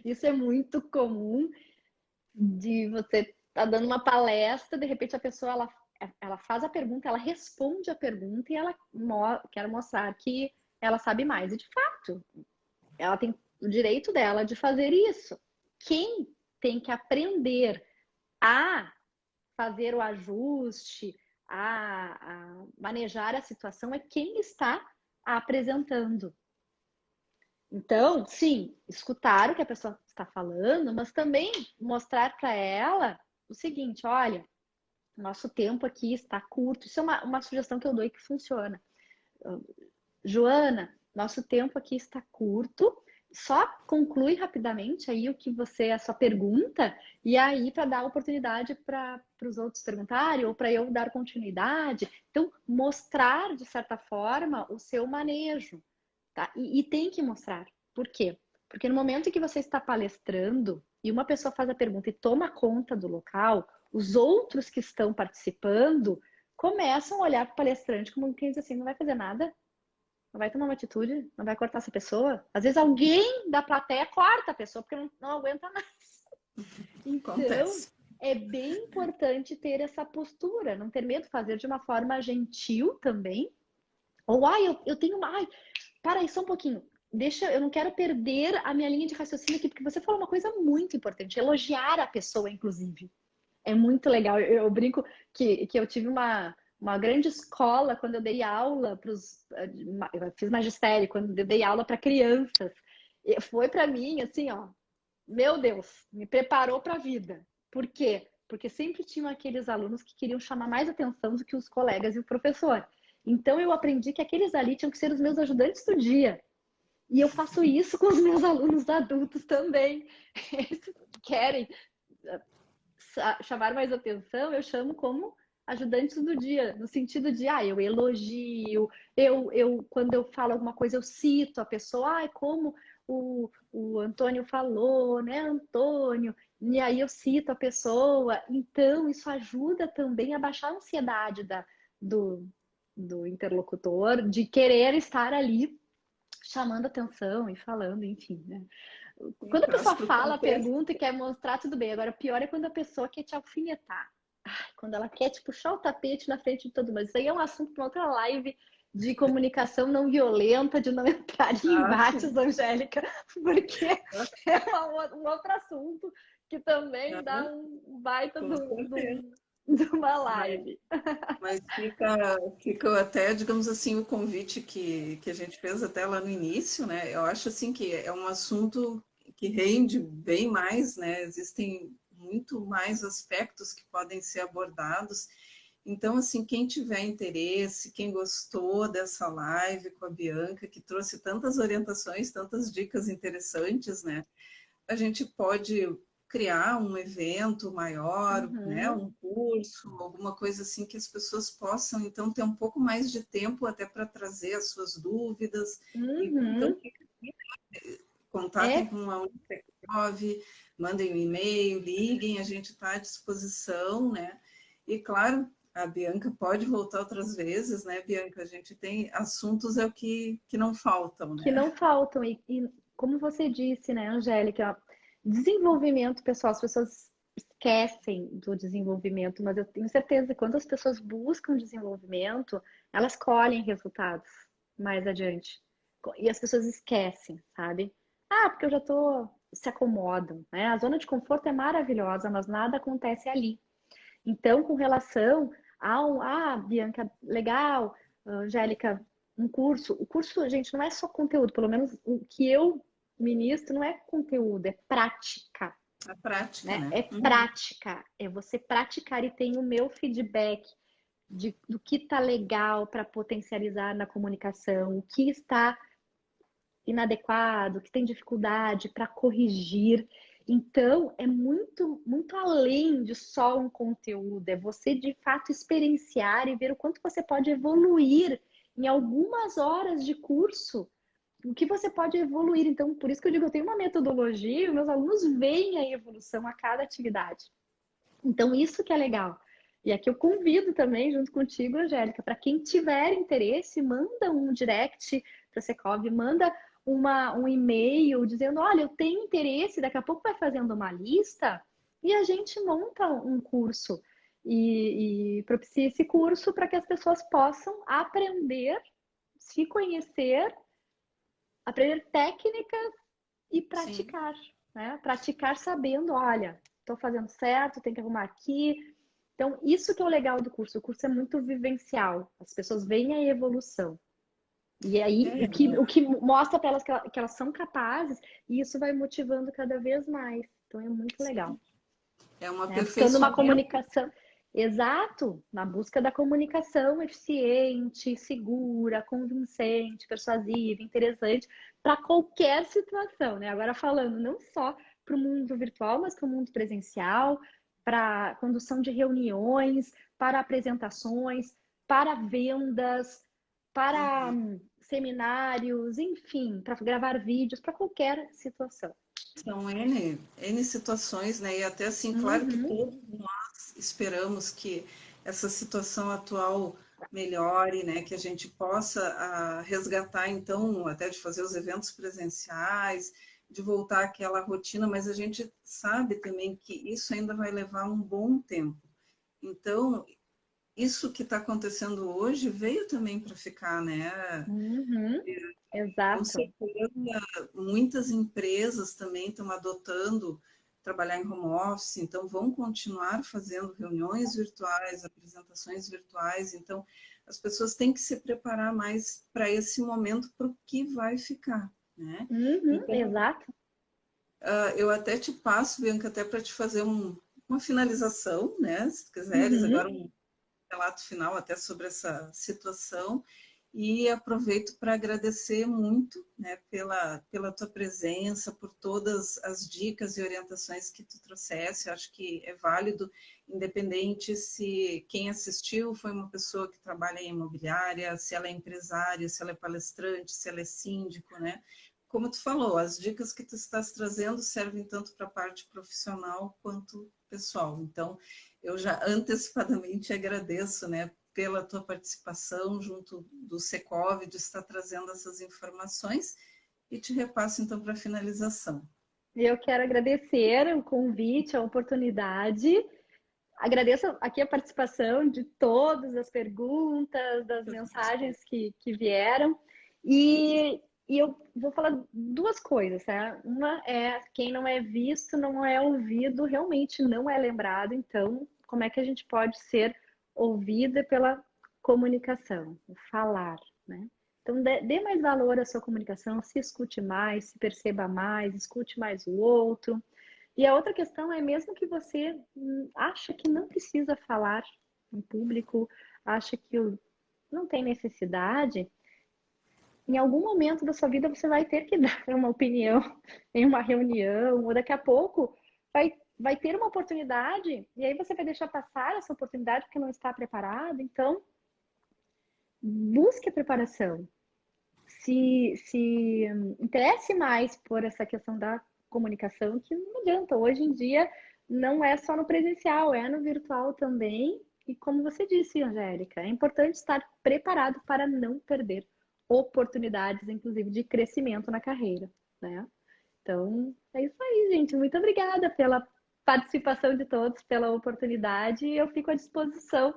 Isso é muito comum de você estar dando uma palestra, de repente a pessoa ela faz a pergunta, ela responde a pergunta e ela quer mostrar que ela sabe mais. E de fato, ela tem o direito dela de fazer isso. Quem tem que aprender a fazer o ajuste, a manejar a situação é quem está apresentando. Então, sim, escutar o que a pessoa está falando, mas também mostrar para ela o seguinte: olha, nosso tempo aqui está curto. Isso é uma sugestão que eu dou e que funciona. Joana, nosso tempo aqui está curto. Só conclui rapidamente aí a sua pergunta, e aí para dar oportunidade para os outros perguntarem ou para eu dar continuidade. Então, mostrar, de certa forma, o seu manejo. Tá? E tem que mostrar. Por quê? Porque no momento em que você está palestrando e uma pessoa faz a pergunta e toma conta do local, os outros que estão participando começam a olhar para o palestrante como quem diz assim, não vai fazer nada, não vai tomar uma atitude, não vai cortar essa pessoa. Às vezes alguém da plateia corta a pessoa porque não aguenta mais. Então, acontece. É bem importante ter essa postura, não ter medo, fazer de uma forma gentil também, Ou, eu tenho uma... para aí só um pouquinho. Eu não quero perder a minha linha de raciocínio aqui, porque você falou uma coisa muito importante, elogiar a pessoa, inclusive. É muito legal. Eu brinco que eu tive uma grande escola quando eu dei aula para os... Eu fiz magistério, quando eu dei aula para crianças. E foi para mim, assim, ó, meu Deus, me preparou para a vida. Por quê? Porque sempre tinham aqueles alunos que queriam chamar mais atenção do que os colegas e o professor. Então eu aprendi que aqueles ali tinham que ser os meus ajudantes do dia. E eu faço isso com os meus alunos adultos também. Eles querem chamar mais atenção, eu chamo como ajudantes do dia, no sentido de, eu elogio, quando eu falo alguma coisa, eu cito a pessoa, como o Antônio falou, né, Antônio? E aí eu cito a pessoa. Então, isso ajuda também a baixar a ansiedade do, do interlocutor, de querer estar ali chamando atenção e falando, enfim, né? E Quando a traz pessoa para o fala, contexto. pergunta e quer mostrar, tudo bem. Agora, pior é quando a pessoa quer te alfinetar. Quando ela quer te puxar o tapete na frente de todo mundo. Isso aí é um assunto para outra live de comunicação não violenta, de não entrar em Ah, embates, sim. Angélica, porque é um outro assunto que também dá Ah, um baita com certeza. de uma Mas, live. mas fica até, digamos assim, o convite que a gente fez até lá no início, né? Eu acho assim que é um assunto que rende bem mais, né? Existem muito mais aspectos que podem ser abordados. Então, assim, quem tiver interesse, quem gostou dessa live com a Bianca, que trouxe tantas orientações, tantas dicas interessantes, né? A gente pode criar um evento maior, né, Uhum, um curso, alguma coisa assim que as pessoas possam então ter um pouco mais de tempo até para trazer as suas dúvidas. E então uhum. contatem É, com a Unicef, mandem um e-mail, liguem, a gente está à disposição, né? E claro, a Bianca pode voltar outras vezes, né, Bianca? A gente tem assuntos que não faltam, que né? não faltam. E como você disse, né, Angélica, desenvolvimento pessoal, as pessoas esquecem do desenvolvimento, mas eu tenho certeza que quando as pessoas buscam desenvolvimento, elas colhem resultados mais adiante. E as pessoas esquecem, sabe? Porque eu já tô, se acomodam, né? A zona de conforto é maravilhosa, mas nada acontece ali. Então, com relação Bianca, legal, Angélica, um curso. O curso, gente, não é só conteúdo, pelo menos o que eu ministro não é conteúdo, é prática, A prática, né? né? É Uhum. prática, é você praticar e tem o meu feedback do que está legal para potencializar na comunicação, o que está inadequado, que tem dificuldade para corrigir. Então, é muito, muito além de só um conteúdo, é você de fato experienciar e ver o quanto você pode evoluir em algumas horas de curso, o que você pode evoluir. Então, por isso que eu digo, eu tenho uma metodologia, e meus alunos veem a evolução a cada atividade. Então, isso que é legal. E aqui eu convido também, junto contigo, Angélica, para quem tiver interesse, manda um direct para a Secov, manda um e-mail dizendo: olha, eu tenho interesse, daqui a pouco vai fazendo uma lista e a gente monta um curso e propicia esse curso para que as pessoas possam aprender, se conhecer, aprender técnicas e Sim. praticar, né? Praticar sabendo, olha, estou fazendo certo, tem que arrumar aqui. Então, isso que é o legal do curso. O curso é muito vivencial. As pessoas veem a evolução. E aí, É, o que mostra para elas que elas são capazes, e isso vai motivando cada vez mais. Então, é muito legal. é um Né? Buscando uma aperfeiçoamento. comunicação. Exato, na busca da comunicação eficiente, segura, convincente, persuasiva, interessante para qualquer situação, né? Agora falando não só para o mundo virtual, mas para o mundo presencial, para condução de reuniões, para apresentações, para vendas, para Uhum. seminários, enfim, para gravar vídeos, para qualquer situação. São N situações, né? E até assim, claro que Uhum. todos nós esperamos que essa situação atual melhore, né? Que a gente possa resgatar, então, até de fazer os eventos presenciais, de voltar àquela rotina, mas a gente sabe também que isso ainda vai levar um bom tempo. Então, isso que está acontecendo hoje veio também para ficar, né? Uhum, Com exato. certeza, muitas empresas também estão adotando trabalhar em home office, então vão continuar fazendo reuniões virtuais, apresentações virtuais, então as pessoas têm que se preparar mais para esse momento, para o que vai ficar, né? Uhum, Então, exato. eu até te passo, Bianca, até para te fazer uma finalização, né? Se tu quiseres, Uhum. agora um relato final até sobre essa situação. E aproveito para agradecer muito, né, pela tua presença, por todas as dicas e orientações que tu trouxesse. Eu acho que é válido, independente se quem assistiu foi uma pessoa que trabalha em imobiliária, se ela é empresária, se ela é palestrante, se ela é síndico, né? Como tu falou, as dicas que tu estás trazendo servem tanto para a parte profissional quanto pessoal. Então, eu já antecipadamente agradeço, né, pela tua participação junto do Secov, de estar trazendo essas informações, e te repasso então para a finalização. Eu quero agradecer o convite, a oportunidade. Agradeço aqui a participação de todas as perguntas, das mensagens que vieram. E eu vou falar duas coisas, tá? Uma é quem não é visto, não é ouvido, realmente não é lembrado. Então, como é que a gente pode ser ouvida pela comunicação, o falar, né? Então, dê mais valor à sua comunicação, se escute mais, se perceba mais, escute mais o outro. E a outra questão é mesmo que você acha que não precisa falar em público, acha que não tem necessidade, em algum momento da sua vida você vai ter que dar uma opinião em uma reunião, ou daqui a pouco vai ter uma oportunidade, e aí você vai deixar passar essa oportunidade porque não está preparado. Então, busque a preparação. Se interesse mais por essa questão da comunicação, que não adianta. Hoje em dia não é só no presencial, é no virtual também. E como você disse, Angélica, é importante estar preparado para não perder oportunidades, inclusive de crescimento na carreira, né? Então, é isso aí, gente. Muito obrigada pela participação de todos, pela oportunidade. Eu fico à disposição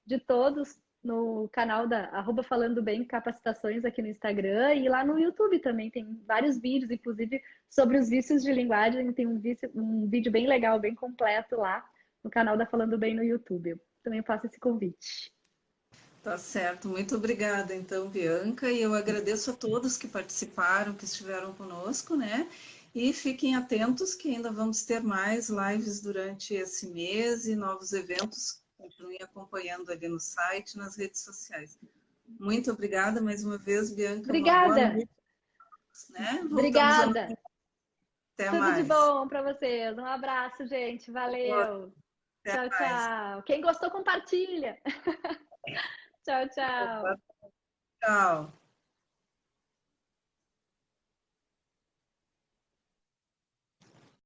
de todos no canal da Falando Bem Capacitações aqui no Instagram e lá no YouTube também. Tem vários vídeos, inclusive, sobre os vícios de linguagem. Tem um vídeo bem legal, bem completo lá no canal da Falando Bem no YouTube. Eu também faço esse convite. Tá certo, muito obrigada então, Bianca, e eu agradeço a todos que participaram, que estiveram conosco, né? E fiquem atentos que ainda vamos ter mais lives durante esse mês e novos eventos. Continuem acompanhando ali no site, nas redes sociais. Muito obrigada mais uma vez, Bianca. Uma boa Obrigada! noite, né? Voltamos amanhã. Obrigada! Até Tudo de mais. bom para vocês. Um abraço, gente. Valeu. Até Tchau, mais. tchau. Quem gostou, compartilha. Tchau, tchau. Tchau.